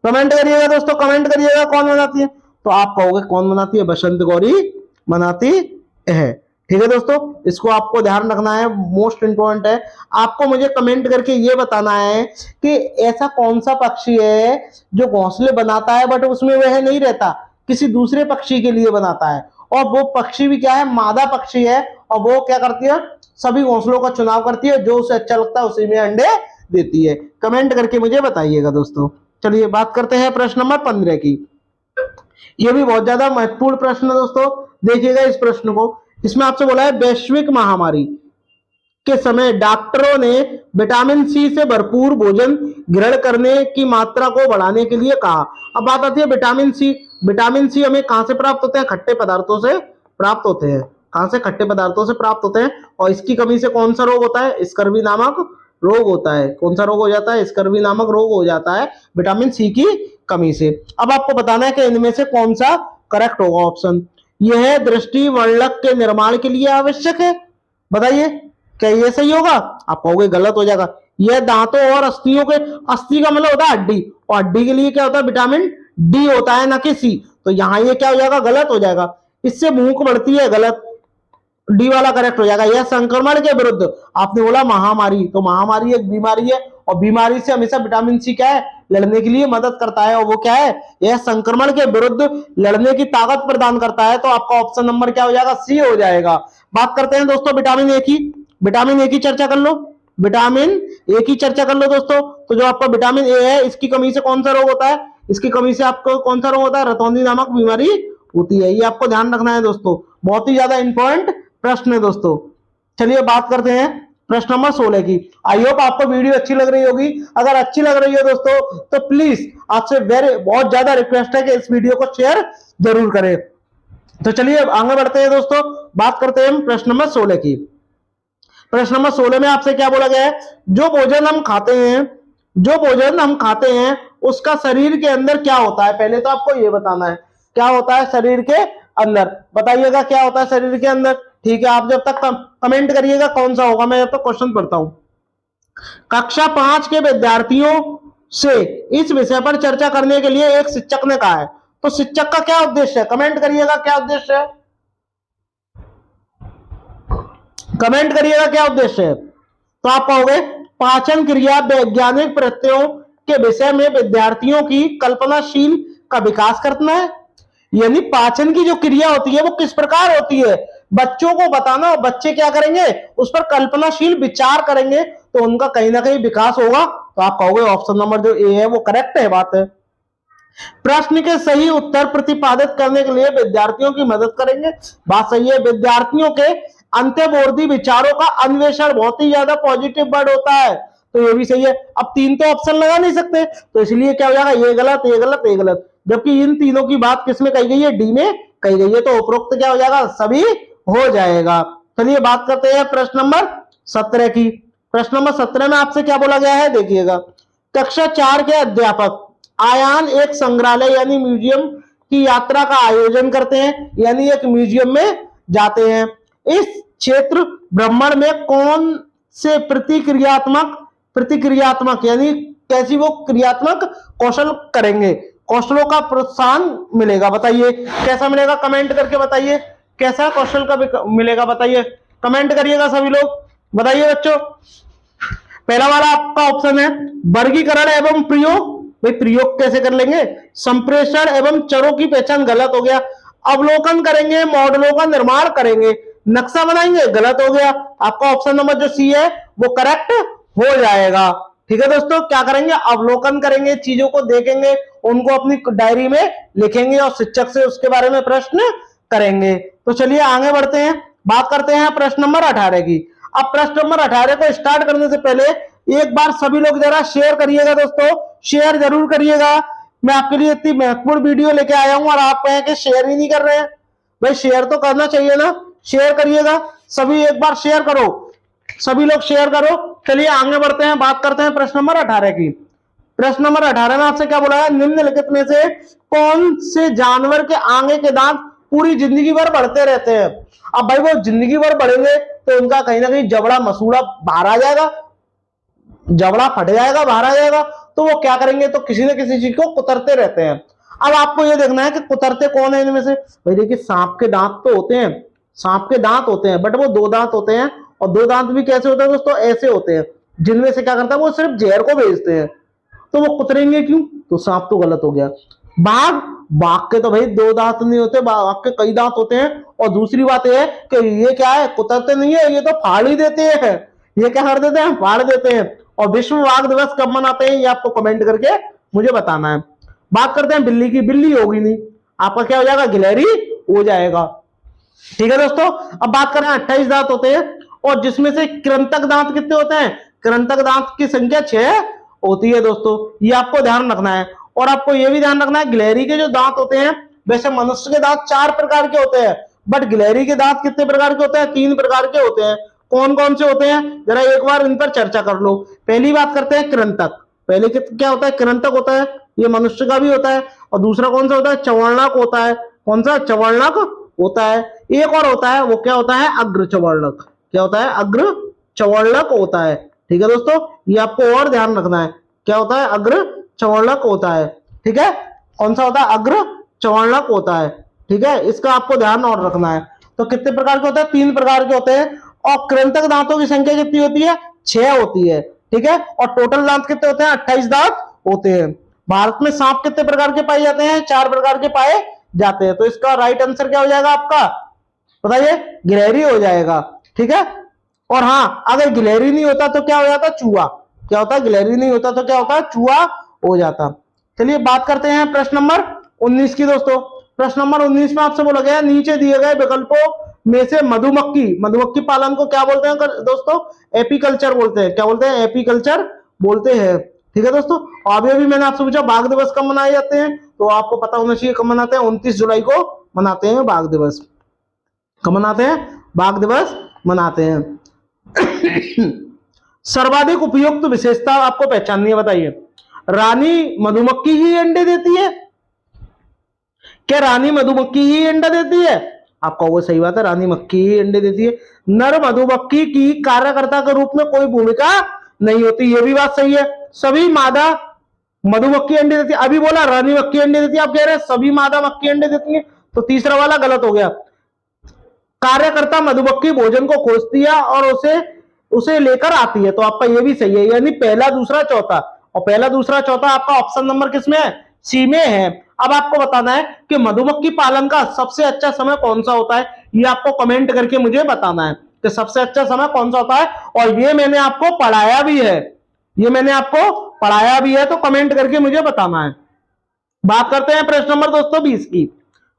कमेंट करिएगा दोस्तों, कमेंट करिएगा कौन बनाती है। तो आप कहोगे कौन बनाती है, बसंत गौरी बनाती है। ठीक है दोस्तों, इसको आपको ध्यान रखना है, मोस्ट इंपॉर्टेंट है। आपको मुझे कमेंट करके ये बताना है कि ऐसा कौन सा पक्षी है जो घोंसले बनाता है बट उसमें वह नहीं रहता, किसी दूसरे पक्षी के लिए बनाता है, और वो पक्षी भी क्या है, मादा पक्षी है, और वो क्या करती है, सभी घोंसलों का चुनाव करती है, जो उसे अच्छा लगता है उसी में अंडे देती है। कमेंट करके मुझे बताइएगा दोस्तों। चलिए बात करते हैं प्रश्न नंबर 15 की। ये भी बहुत ज्यादा महत्वपूर्ण प्रश्न है दोस्तों, देखिएगा इस प्रश्न को। इसमें आपसे बोला है, वैश्विक महामारी के समय डॉक्टरों ने विटामिन सी से भरपूर भोजन ग्रहण करने की मात्रा को बढ़ाने के लिए कहा। अब बात आती है विटामिन सी। विटामिन सी हमें कहां से प्राप्त होते हैं, खट्टे पदार्थों से प्राप्त होते हैं। कहां से, खट्टे पदार्थों से प्राप्त होते हैं। और इसकी कमी से कौन सा रोग होता है, स्कर्वी नामक रोग होता है। कौन सा रोग हो जाता है, स्कर्वी नामक रोग हो जाता है विटामिन सी की कमी से। अब आपको बताना है कि इनमें से कौन सा करेक्ट होगा ऑप्शन। यह दृष्टि वर्णक के निर्माण के लिए आवश्यक है। बताइए क्या ये सही होगा, आप कहोगे गलत हो जाएगा। यह दांतों और अस्थियों के, अस्थि का मतलब होता है हड्डी, और हड्डी के लिए क्या होता है, विटामिन डी होता है, ना कि सी। तो यहां ये क्या हो जाएगा, गलत हो जाएगा। इससे भूख बढ़ती है, गलत, डी वाला करेक्ट हो जाएगा। यह संक्रमण के विरुद्ध, आपने बोला महामारी, तो महामारी एक बीमारी है, और बीमारी से हमेशा विटामिन सी क्या है, लड़ने के लिए मदद करता है, और वो क्या है, यह संक्रमण के विरुद्ध लड़ने की ताकत प्रदान करता है। तो आपका ऑप्शन नंबर क्या हो जाएगा, सी हो जाएगा। बात करते हैं दोस्तों विटामिन ए की। विटामिन ए की चर्चा कर लो, विटामिन ए की चर्चा कर लो दोस्तों। तो जो आपका विटामिन ए है, इसकी कमी से कौन सा रोग होता है, इसकी कमी से आपको कौन सा रोग होता है, रतौंधी नामक बीमारी होती है। ये आपको ध्यान रखना है दोस्तों, बहुत ही ज्यादा इंपॉर्टेंट प्रश्न है दोस्तों। चलिए बात करते हैं प्रश्न नंबर 16 की। आई होप आपको वीडियो अच्छी लग रही होगी। अगर अच्छी लग रही है दोस्तों तो प्लीज आपसे बहुत ज्यादा रिक्वेस्ट है कि इस वीडियो को शेयर जरूर करें। तो चलिए आगे बढ़ते हैं दोस्तों, बात करते हैं प्रश्न नंबर 16 की। प्रश्न नंबर 16 में आपसे क्या बोला गया है, जो भोजन हम खाते हैं, जो भोजन हम खाते हैं उसका शरीर के अंदर क्या होता है। पहले तो आपको ये बताना है क्या होता है शरीर के अंदर, बताइएगा क्या होता है शरीर के अंदर। ठीक है, आप जब तक कमेंट करिएगा कौन सा होगा, मैं जब तक क्वेश्चन पढ़ता हूं। कक्षा 5 के विद्यार्थियों से इस विषय पर चर्चा करने के लिए एक शिक्षक ने कहा है। तो शिक्षक का क्या उद्देश्य है, कमेंट करिएगा क्या उद्देश्य है, कमेंट करिएगा क्या उद्देश्य है। तो आप कहोगे पाचन क्रिया वैज्ञानिक प्रत्ययों के विषय में विद्यार्थियों की कल्पनाशील का विकास करना है। यानी पाचन की जो क्रिया होती है वो किस प्रकार होती है, बच्चों को बताना, और बच्चे क्या करेंगे, उस पर कल्पनाशील विचार करेंगे, तो उनका कहीं ना कहीं विकास होगा। तो आप कहोगे ऑप्शन नंबर जो ए है वो करेक्ट है, बात है। प्रश्न के सही उत्तर प्रतिपादित करने के लिए विद्यार्थियों की मदद करेंगे, बात सही है। विद्यार्थियों के अंत्यबोधी विचारों का अन्वेषण, बहुत ही ज्यादा पॉजिटिव वर्ड होता है, तो ये भी सही है। अब 3 तो ऑप्शन लगा नहीं सकते, तो इसलिए क्या हो जाएगा, ये गलत, ये गलत, ये गलत, जबकि इन तीनों की बात किसमें कही गई है, डी में कही गई है। तो उपरोक्त क्या हो जाएगा, सभी हो जाएगा। चलिए बात करते हैं प्रश्न नंबर 17 की। प्रश्न नंबर 17 में आपसे क्या बोला गया है, देखिएगा। कक्षा 4 के अध्यापक आयान एक संग्रहालय यानी म्यूजियम की यात्रा का आयोजन करते हैं, यानी एक म्यूजियम में जाते हैं। इस क्षेत्र भ्रमण में कौन से प्रतिक्रियात्मक यानी कैसी वो क्रियात्मक कौशल करेंगे, कौशलों का प्रोत्साहन मिलेगा। बताइए कैसा मिलेगा, कमेंट करके बताइए कैसा कौशल का मिलेगा, बताइए, कमेंट करिएगा सभी लोग, बताइए बच्चों। पहला वाला आपका ऑप्शन है वर्गीकरण एवं प्रयोग। भाई प्रयोग कैसे कर लेंगे, संप्रेषण एवं चरों की पहचान, गलत हो गया। अवलोकन करेंगे, मॉडलों का निर्माण करेंगे, नक्शा बनाएंगे, गलत हो गया। आपका ऑप्शन नंबर जो सी है वो करेक्ट हो जाएगा। ठीक है दोस्तों, क्या करेंगे, अवलोकन करेंगे, चीजों को देखेंगे, उनको अपनी डायरी में लिखेंगे और शिक्षक से उसके बारे में प्रश्न करेंगे। तो चलिए आगे बढ़ते हैं, बात करते हैं प्रश्न नंबर 18 की। अब प्रश्न नंबर 18 को स्टार्ट करने से पहले एक बार सभी लोग जरा शेयर करिएगा दोस्तों, शेयर जरूर करिएगा। मैं आपके लिए इतनी महत्वपूर्ण वीडियो लेके आया हूं और आप कहें कि शेयर ही नहीं कर रहे हैं। भाई शेयर तो करना चाहिए ना, शेयर करिएगा सभी, एक बार शेयर करो, सभी लोग शेयर करो। चलिए आगे बढ़ते हैं, बात करते हैं प्रश्न नंबर 18 की। प्रश्न नंबर 18 में आपसे क्या बोला है, निम्नलिखित में से कौन से जानवर के आगे के दांत पूरी जिंदगी भर बढ़ते रहते हैं। अब भाई वो जिंदगी भर बढ़ेंगे तो उनका कहीं ना कहीं जबड़ा मसूड़ा बाहर आ जाएगा, जबड़ा फट जाएगा, बाहर आ जाएगा, तो वो क्या करेंगे, तो किसी न किसी चीज को कुतरते रहते हैं। अब आपको ये देखना है कि कुतरते कौन है इनमें से। भाई देखिए सांप के दांत तो होते हैं, सांप के दांत होते हैं, बट वो दो दांत होते हैं, और दो दांत भी कैसे होते हैं दोस्तों, ऐसे होते हैं, जिनमें से क्या करता है वो सिर्फ जहर को भेजते हैं, तो वो कुतरेंगे क्यों, तो सांप तो गलत हो गया। बाघ, बाघ के तो भाई दो दांत नहीं होते, बाघ के कई दांत होते हैं, और दूसरी बात यह है कि ये क्या है, कुतरते नहीं है, ये तो फाड़ ही देते हैं, ये क्या कर देते हैं, फाड़ देते हैं। और विश्व बाघ दिवस कब मनाते हैं ये आपको कमेंट करके मुझे बताना है। बात करते हैं बिल्ली की, बिल्ली होगी नहीं, आपका क्या हो जाएगा, गिलहरी हो जाएगा। ठीक है दोस्तों, अब बात करें 28 दांत होते हैं, और जिसमें से कृंतक दांत कितने होते हैं, कृंतक दांत की संख्या 6 होती है दोस्तों, ये आपको ध्यान रखना है। और आपको यह भी ध्यान रखना है, गिलहरी के जो दांत होते हैं, वैसे मनुष्य के दांत 4 प्रकार के होते हैं, बट गिलहरी के दांत कितने प्रकार के होते हैं, 3 प्रकार के होते हैं। कौन कौन से होते हैं, जरा एक बार इन पर चर्चा कर लो। पहली बात करते हैं कृंतक, पहले क्या होता है, कृंतक होता है, ये मनुष्य का भी होता है। और दूसरा कौन सा होता है, चवर्णक होता है, कौन सा, चवर्णक होता है। एक और होता है, वो क्या होता है, अग्र चवर्णक, क्या होता है, अग्र चवर्णक होता है। ठीक है दोस्तों, ये आपको और ध्यान रखना है, क्या होता है, अग्र चवर्णक होता है। ठीक है, कौन सा होता है, अग्र चवर्णक होता है। ठीक है, इसका आपको ध्यान और रखना है। तो कितने प्रकार के होते हैं, 3 प्रकार के होते हैं। और कृंतक दांतों की संख्या कितनी होती है, 6 होती है। ठीक है, और टोटल दांत कितने होते हैं, 28 दांत होते हैं। भारत में सांप कितने प्रकार के पाए जाते हैं, 4 प्रकार के पाए जाते हैं। तो इसका राइट आंसर क्या हो जाएगा आपका, बताइए, गिलहरी हो जाएगा। ठीक है, और हाँ, अगर गिलहरी नहीं होता तो क्या हो जाता, चूहा, क्या होता है, गिलहरी नहीं होता तो क्या होता है, चूहा हो जाता। चलिए बात करते हैं प्रश्न नंबर 19 की दोस्तों। प्रश्न नंबर 19 में आपसे बोला गया, नीचे दिए गए विकल्पों में से मधुमक्खी, मधुमक्खी पालन को क्या बोलते हैं दोस्तों, एपीकल्चर बोलते हैं। क्या बोलते हैं, एपीकल्चर बोलते हैं। ठीक है दोस्तों, अभी अभी मैंने आपसे पूछा बाघ दिवस कब मनाए जाते हैं, तो आपको पता होना चाहिए कब मनाते हैं, 29 जुलाई को मनाते हैं बाघ दिवस। कब मनाते हैं, बाघ दिवस मनाते हैं। सर्वाधिक उपयुक्त विशेषता आपको पहचाननी है, बताइए। रानी मधुमक्खी ही अंडे देती है, क्या रानी मधुमक्खी ही अंडा देती है, आपका वो सही बात है, रानी मक्खी ही अंडे देती है। नर मधुमक्खी की कार्यकर्ता के रूप में कोई भूमिका नहीं होती, ये भी बात सही है। सभी मादा मधुमक्खी अंडे देती है, अभी बोला रानी मक्खी अंडे देती है, आप कह रहे हैं सभी मादा मक्खी अंडे देती है, तो तीसरा वाला गलत हो गया। कार्यकर्ता मधुमक्खी भोजन को खोजती है और उसे उसे लेकर आती है, तो आपका ये भी सही है, यानी पहला दूसरा चौथा, और पहला दूसरा चौथा आपका ऑप्शन नंबर किसमें है, सी में है। अब आपको बताना है कि मधुमक्खी पालन का सबसे अच्छा समय कौन सा होता है, ये आपको कमेंट करके मुझे बताना है कि सबसे अच्छा समय कौन सा होता है। और ये मैंने आपको पढ़ाया भी है, ये मैंने आपको पढ़ाया भी है, तो कमेंट करके मुझे बताना है। बात करते हैं प्रश्न नंबर दोस्तों 20 की।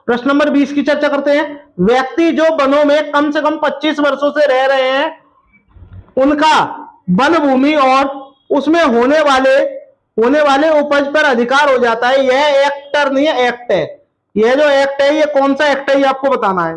प्रश्न नंबर 20 की चर्चा करते हैं। व्यक्ति जो वनों में कम से कम 25 वर्षों से रह रहे हैं, उनका वन भूमि और उसमें होने वाले उपज पर अधिकार हो जाता है। यह एक्टर नहीं है, एक्ट है। यह जो एक्ट है, ये कौन सा एक्ट है, ये आपको बताना है,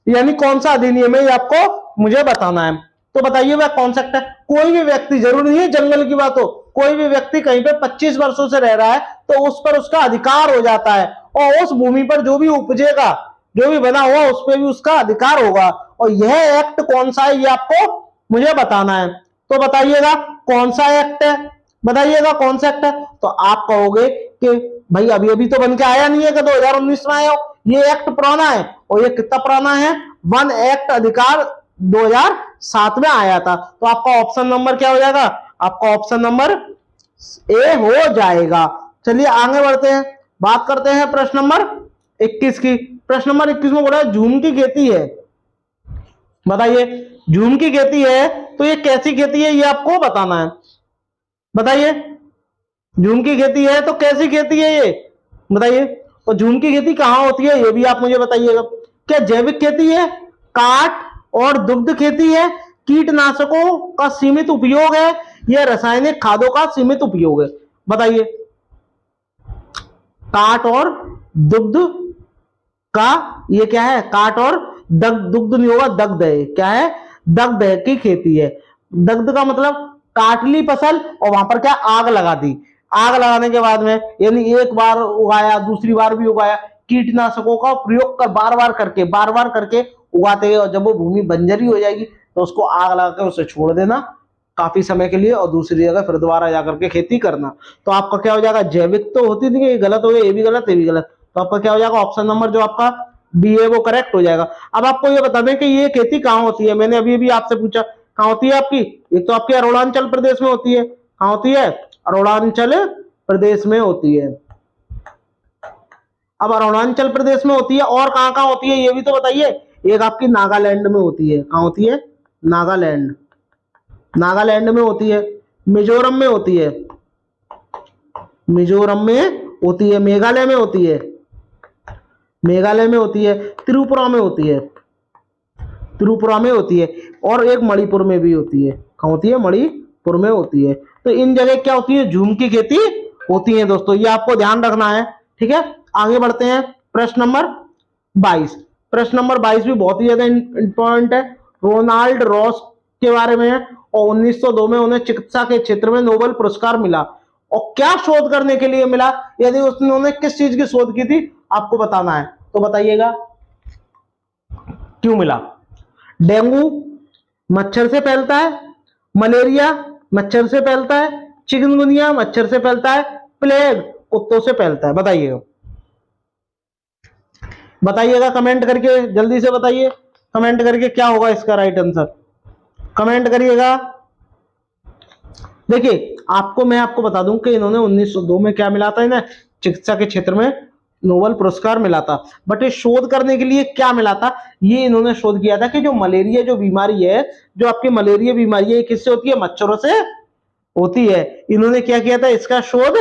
यानी कौन सा अधिनियम है, ये आपको मुझे बताना है। तो बताइए वह कौन सा एक्ट है। कोई भी व्यक्ति, जरूरी नहीं है जंगल की बात हो, कोई भी व्यक्ति कहीं पे 25 वर्षों से रह रहा है तो उस पर उसका अधिकार हो जाता है, और उस भूमि पर जो भी उपजेगा, जो भी बना हुआ, उस पर भी उसका अधिकार होगा। और यह एक्ट कौन सा है, ये आपको मुझे बताना है। तो बताइएगा कौन सा एक्ट है, बताइएगा कौन सा एक्ट है। तो आप कहोगे कि भाई अभी अभी तो बन के आया नहीं है कि 2019 में आया हो, ये एक्ट पुराना है। और ये कितना पुराना है, वन एक्ट अधिकार 2007 में आया था। तो आपका ऑप्शन नंबर क्या हो जाएगा, आपका ऑप्शन नंबर ए हो जाएगा। चलिए आगे बढ़ते हैं, बात करते हैं प्रश्न नंबर 21 की। प्रश्न नंबर 21 में बोला है झूम की खेती है, बताइए झूम की खेती है तो ये कैसी खेती है, ये आपको बताना है। बताइए झूम की खेती है तो कैसी खेती है ये, बताइए। और झूम की खेती कहां होती है, ये भी आप मुझे बताइएगा। क्या जैविक खेती है, काट और दुग्ध खेती है, कीटनाशकों का सीमित उपयोग है, या रासायनिक खादों का सीमित उपयोग है, बताइए। काट और दुग्ध का ये क्या है, काट और दुग्ध नहीं होगा, दग्ध है, क्या है, दग्ध है की खेती है। दग्ध का मतलब काट ली फसल और वहां पर क्या आग लगा दी, आग लगाने के बाद में यानी एक बार उगाया, दूसरी बार भी उगाया, कीटनाशकों का प्रयोग कर बार बार करके उगाते हैं, और जब वो भूमि बंजरी हो जाएगी तो उसको आग लगा के उसे छोड़ देना काफी समय के लिए, और दूसरी जगह फिर दोबारा जाकर के खेती करना। तो आपका क्या हो जाएगा, जैविक तो होती थी, ये गलत हो गया, ये भी गलत, ये भी गलत, तो आपका क्या हो जाएगा, ऑप्शन नंबर जो आपका बी है वो करेक्ट हो जाएगा। अब आपको ये बता दें कि ये खेती कहाँ होती है, मैंने अभी आपसे पूछा कहाँ होती है आपकी, एक तो आपके अरुणाचल प्रदेश में होती है, कहाँ होती है, अरुणाचल प्रदेश में होती है। अब अरुणाचल प्रदेश में होती है और कहाँ कहाँ होती है ये भी तो बताइए। एक आपकी नागालैंड में होती है, कहाँ होती है, नागालैंड, नागालैंड में होती है, मिजोरम में होती है, मिजोरम में होती है, मेघालय में होती है, मेघालय में होती है, त्रिपुरा में होती है, त्रिपुरा में होती है, और एक मणिपुर में भी होती है, कहाँ होती है, मणिपुर में होती है। तो इन जगह क्या होती है, झूम की खेती होती है दोस्तों, ये आपको ध्यान रखना है, ठीक है। आगे बढ़ते हैं, प्रश्न नंबर 22। प्रश्न नंबर 22 भी बहुत ही ज्यादा इंपॉर्टेंट है, रोनाल्ड रॉस के बारे में है, और 1902 में उन्हें चिकित्सा के क्षेत्र में नोबेल पुरस्कार मिला, और क्या शोध करने के लिए मिला, यदि उन्होंने किस चीज की शोध की थी आपको बताना है, तो बताइएगा क्यों मिला। डेंगू मच्छर से फैलता है, मलेरिया मच्छर से फैलता है, चिकनगुनिया मच्छर से फैलता है, प्लेग कुत्तों से फैलता है, बताइएगा, बताइएगा कमेंट करके, जल्दी से बताइए कमेंट करके क्या होगा इसका राइट आंसर, कमेंट करिएगा। देखिए मैं आपको बता दूं कि इन्होंने 1902 में क्या मिला था, इन्हें चिकित्सा के क्षेत्र में नोबेल पुरस्कार मिला था, बट ये शोध करने के लिए क्या मिला था, ये इन्होंने शोध किया था कि जो मलेरिया जो बीमारी है, जो आपकी मलेरिया बीमारी है, किससे होती है, मच्छरों से होती है। इन्होंने क्या किया था, इसका शोध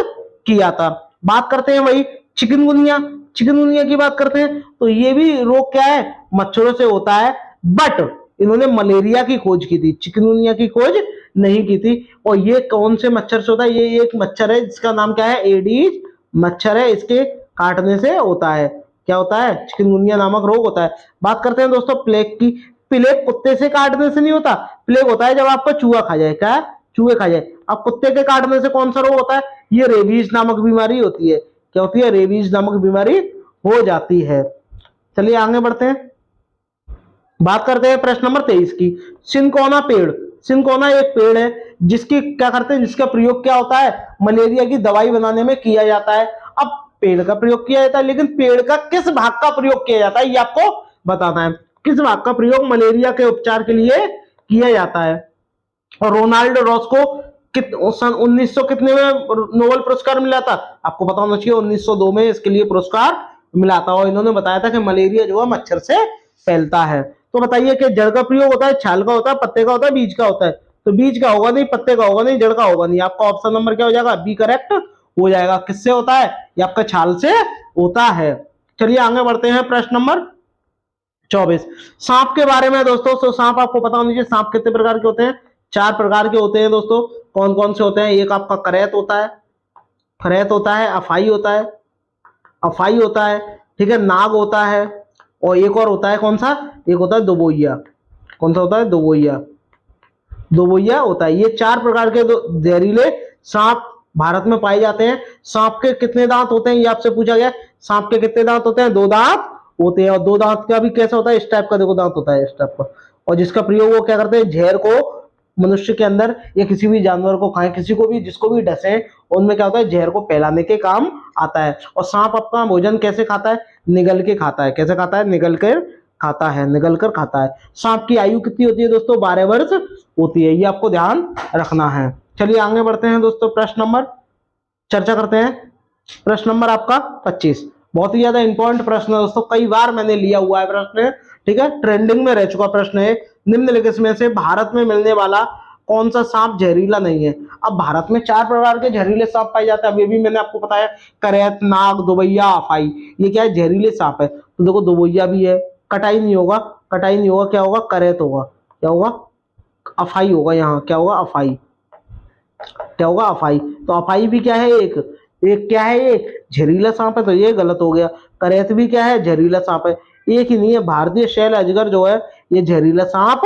किया था। बात करते हैं वही चिकनगुनिया, चिकनगुनिया की बात करते हैं, तो ये भी रोग क्या है, मच्छरों से होता है, बट इन्होंने मलेरिया की खोज की थी, चिकनगुनिया की खोज नहीं की थी। और ये कौन से मच्छर से होता है, ये एक मच्छर है जिसका नाम क्या है, एडीज मच्छर है, इसके काटने से होता है, क्या होता है, चिकनगुनिया नामक रोग होता है। बात करते हैं दोस्तों प्लेग की, प्लेग कुत्ते से काटने से नहीं होता, प्लेग होता है जब आपको चूहा खा जाए, क्या चूहे खा जाए। अब कुत्ते के काटने से कौन सा रोग होता है, ये रेबीज नामक बीमारी होती है, क्या होती है, रेबीज नामक बीमारी हो जाती है। चलिए आगे बढ़ते हैं, बात करते हैं प्रश्न नंबर 23 की। सिनकोना पेड़, सिनकोना एक पेड़ है जिसकी क्या करते हैं, जिसका प्रयोग क्या होता है, मलेरिया की दवाई बनाने में किया जाता है। अब पेड़ का प्रयोग किया जाता है, लेकिन पेड़ का किस भाग का प्रयोग किया जाता है ये आपको बताना है, किस भाग का प्रयोग मलेरिया के उपचार के लिए किया जाता है। और रोनाल्ड रॉस को सन 1900 कितने में नोबेल पुरस्कार मिला था, आपको पता होना चाहिए 1902 में इसके लिए पुरस्कार मिला था, और इन्होंने बताया था कि मलेरिया जो है मच्छर से फैलता है। तो बताइए कि जड़ का प्रयोग होता है, छाल का होता है, पत्ते का होता है, बीज का होता है, तो बीज का होगा नहीं, पत्ते का होगा नहीं, जड़ का होगा नहीं, आपका ऑप्शन नंबर क्या हो जाएगा, बी करेक्ट हो जाएगा। किससे होता है, ये आपका छाल से होता है। चलिए आगे बढ़ते हैं, प्रश्न नंबर 24। सांप के बारे में दोस्तों, तो सांप आपको पता होना चाहिए, सांप कितने प्रकार के होते हैं, 4 प्रकार के होते हैं दोस्तों। कौन कौन से होते हैं, एक आपका करैत होता है, खरैत होता है, अफाई होता है, अफाई होता है, ठीक है, नाग होता है, और एक और होता है कौन सा, एक होता है दोबोइया, कौन सा होता है, दोबोइया, दोबोइया होता है। ये 4 प्रकार के जहरीले सांप भारत में पाए जाते हैं। सांप के कितने दांत होते हैं ये आपसे पूछा गया, सांप के कितने दांत होते हैं, 2 दांत होते हैं, और 2 दांत का भी कैसा होता है, इस टाइप का देखो दांत होता है, इस टाइप का, और जिसका प्रयोग वो क्या करते हैं, जहर को मनुष्य के अंदर या किसी भी जानवर को खाएं, किसी को भी जिसको भी डसे, उनमें क्या होता है, जहर को फैलाने के काम आता है। और सांप अपना भोजन कैसे खाता है, निगल के खाता है, कैसे खाता है, निगल कर खाता है, निगल कर खाता है। सांप की आयु कितनी होती है दोस्तों, 12 वर्ष होती है, ये आपको ध्यान रखना है। चलिए आगे बढ़ते हैं दोस्तों, प्रश्न नंबर चर्चा करते हैं, प्रश्न नंबर आपका 25। बहुत ही ज्यादा इंपॉर्टेंट प्रश्न है दोस्तों, कई बार मैंने लिया हुआ है प्रश्न, ठीक है, ट्रेंडिंग में रह चुका प्रश्न है। निम्नलिखित में से भारत में मिलने वाला कौन सा सांप जहरीला नहीं है। अब भारत में 4 प्रकार के जहरीले सांप पाए जाते हैं, अभी भी मैंने आपको बताया, करैत, नाग, दोबैया, अफाई, ये क्या है, जहरीले सांप है। तो देखो दोबैया भी है, कटाई नहीं होगा, कटाई नहीं होगा, क्या होगा, करैत होगा, क्या होगा, अफाई होगा, यहाँ क्या होगा, अफाई, क्या होगा, अफाई। तो अफाई भी क्या है, एक क्या है, एक जहरीला सांप है, तो ये गलत हो गया। करैत भी क्या है, जहरीला सांप है, एक ही नहीं है। भारतीय शैल अजगर जो है ये जहरीला सांप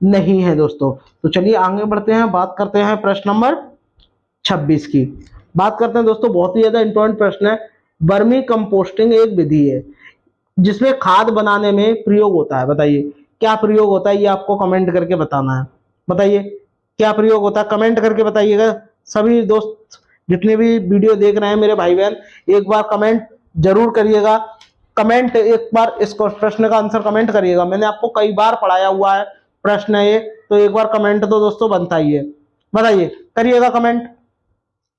नहीं है दोस्तों। तो चलिए आगे बढ़ते हैं, बात करते हैं प्रश्न नंबर 26 की। बात करते हैं दोस्तों, बहुत ही ज्यादा इंपॉर्टेंट प्रश्न है। वर्मी कंपोस्टिंग एक विधि है जिसमें खाद बनाने में प्रयोग होता है। बताइए क्या प्रयोग होता है, ये आपको कमेंट करके बताना है। बताइए क्या प्रयोग होता है, कमेंट करके बताइएगा। सभी दोस्त जितने भी वीडियो देख रहे हैं मेरे भाई बहन, एक बार कमेंट जरूर करिएगा। कमेंट एक बार इस प्रश्न का आंसर कमेंट करिएगा। मैंने आपको कई बार पढ़ाया हुआ है प्रश्न है ये, तो एक बार कमेंट तो दोस्तों बनता ही है। बताइए करिएगा कमेंट,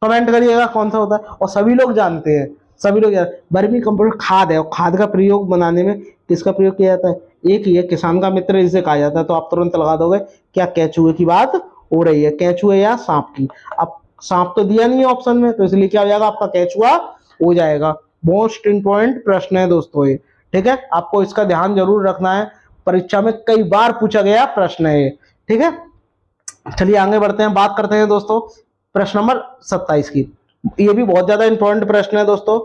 कमेंट करिएगा कौन सा होता है। और सभी लोग जानते हैं, सभी लोग वर्मी कंपोस्ट खाद है, और खाद का प्रयोग बनाने में किसका प्रयोग किया जाता है? एक ही है, किसान का मित्र इसे कहा जाता है। तो आप तुरंत लगा दोगे क्या केंचुए की बात हो रही है, केंचुए या सांप की। अब सांप तो दिया नहीं है ऑप्शन में, तो इसलिए क्या हो जाएगा आपका केंचुआ हो जाएगा। मोस्ट इंपॉर्टेंट प्रश्न है दोस्तों ये, ठीक है, आपको इसका ध्यान जरूर रखना है, परीक्षा में कई बार पूछा गया प्रश्न है ये, ठीक है। चलिए आगे बढ़ते हैं, बात करते हैं दोस्तों प्रश्न नंबर 27 की। ये भी बहुत ज्यादा इंपॉर्टेंट प्रश्न है दोस्तों।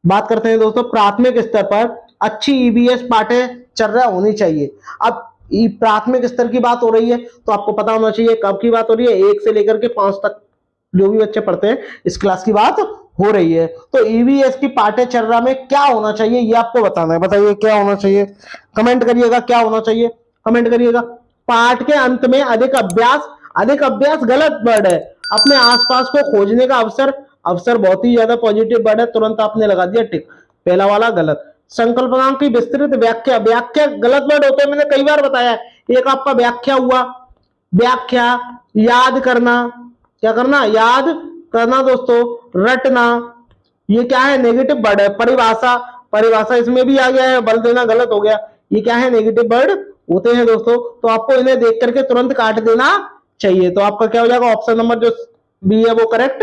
बात करते हैं दोस्तों, प्राथमिक स्तर पर अच्छी ईबीएस पाठ्यचर्या होनी चाहिए। अब प्राथमिक स्तर की बात हो रही है तो आपको पता होना चाहिए कब की बात हो रही है, 1 से लेकर के 5 तक जो भी बच्चे पढ़ते हैं इस क्लास की बात हो रही है। तो ईवीएस की पाठ्यचर्या में क्या होना चाहिए ये आपको बताना है। बताइए क्या होना चाहिए, कमेंट करिएगा क्या होना चाहिए, कमेंट करिएगा। पाठ के अंत में अधिक अभ्यास गलत वर्ड है। अपने आसपास को खोजने का अवसर बहुत ही ज्यादा पॉजिटिव वर्ड है, तुरंत आपने लगा दिया टिक, पहला वाला गलत। संकल्पनाओं की विस्तृत व्याख्या गलत वर्ड होते हैं, मैंने कई बार बताया। एक आपका व्याख्या हुआ, व्याख्या, याद करना, क्या करना, याद करना दोस्तों, रटना, ये क्या है, नेगेटिव वर्ड है। परिभाषा इसमें भी आ गया है, बल देना गलत हो गया। ये क्या है, नेगेटिव वर्ड होते हैं दोस्तों, तो आपको इन्हें देख करके तुरंत काट देना चाहिए। तो आपका क्या हो जाएगा, ऑप्शन नंबर जो बी है वो करेक्ट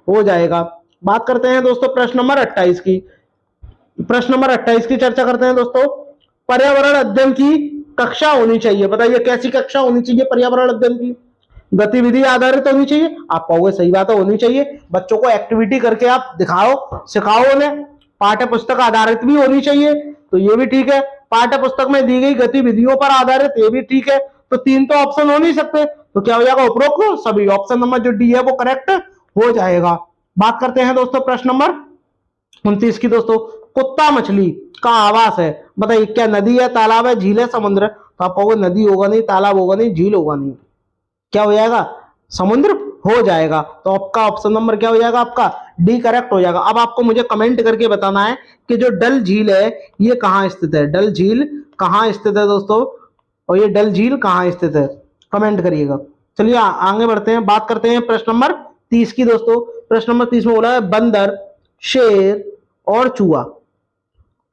हो जाएगा। बात करते हैं दोस्तों प्रश्न नंबर 28 की। प्रश्न नंबर 28 की चर्चा करते हैं दोस्तों। पर्यावरण अध्ययन की कक्षा होनी चाहिए। बताइए कैसी कक्षा होनी चाहिए पर्यावरण अध्ययन की? गतिविधि आधारित होनी चाहिए। आप कहोगे सही बात है, होनी चाहिए। बच्चों को एक्टिविटी करके आप दिखाओ, सिखाओ उन्हें। पाठ्य पुस्तक आधारित भी होनी चाहिए, तो ये भी ठीक है। पाठ्य पुस्तक में दी गई गतिविधियों पर आधारित, ये भी ठीक है। तो 3 तो ऑप्शन हो नहीं सकते, तो क्या हो जाएगा, उपरोक्त सभी। ऑप्शन नंबर जो डी है वो करेक्ट हो जाएगा। बात करते हैं दोस्तों प्रश्न नंबर 29 की दोस्तों। कुत्ता मछली का आवास है। बताइए क्या नदी है, तालाब है, झील है, समुद्र है? तो आप कहोगे नदी होगा नहीं, तालाब होगा नहीं, झील होगा नहीं, क्या हो जाएगा, समुद्र हो जाएगा। तो आपका ऑप्शन नंबर क्या हो जाएगा, आपका डी करेक्ट हो जाएगा। अब आपको मुझे कमेंट करके बताना है कि जो डल झील है ये कहाँ स्थित है, डल झील कहाँ स्थित है दोस्तों, और ये डल झील कहाँ स्थित है, कमेंट करिएगा। चलिए आगे बढ़ते हैं, बात करते हैं प्रश्न नंबर 30 की दोस्तों। प्रश्न नंबर 30 में बोला है बंदर, शेर और चूहा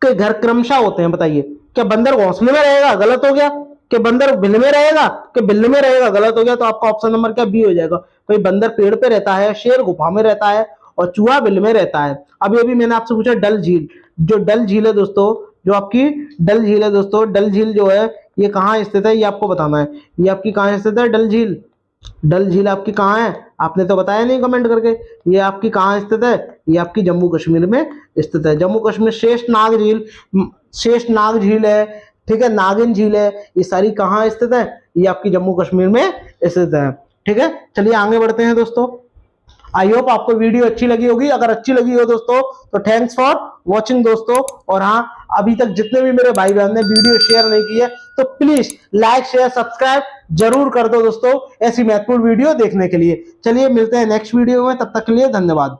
के घर क्रमशः होते हैं। बताइए क्या बंदर घोंसले में रहेगा, गलत हो गया। कि बंदर बिल में रहेगा, कि बिल में रहेगा, गलत हो गया। तो आपका ऑप्शन नंबर क्या बी हो जाएगा। भाई बंदर पेड़ पे रहता है, शेर गुफा में रहता है और चूहा बिल में रहता है। अब ये भी मैंने आपसे पूछा डल झील, जो डल झील है दोस्तों, जो आपकी डल झील है दोस्तों, डल झील जो है ये कहाँ स्थित है ये आपको बताना है। ये आपकी कहाँ स्थित है डल झील, डल झील आपकी कहाँ है, आपने तो बताया नहीं कमेंट करके। ये आपकी कहाँ स्थित है, ये आपकी जम्मू कश्मीर में स्थित है। जम्मू कश्मीर शेष नाग झील है, ठीक है, नागिन झील है, ये सारी कहाँ स्थित है, ये आपकी जम्मू कश्मीर में स्थित है, ठीक है। चलिए आगे बढ़ते हैं दोस्तों। आई होप आपको वीडियो अच्छी लगी होगी। अगर अच्छी लगी हो दोस्तों तो थैंक्स फॉर वॉचिंग दोस्तों। और हाँ, अभी तक जितने भी मेरे भाई बहन ने वीडियो शेयर नहीं की है तो प्लीज लाइक शेयर सब्सक्राइब जरूर कर दो दोस्तों, ऐसी महत्वपूर्ण वीडियो देखने के लिए। चलिए मिलते हैं नेक्स्ट वीडियो में, तब तक के लिए धन्यवाद।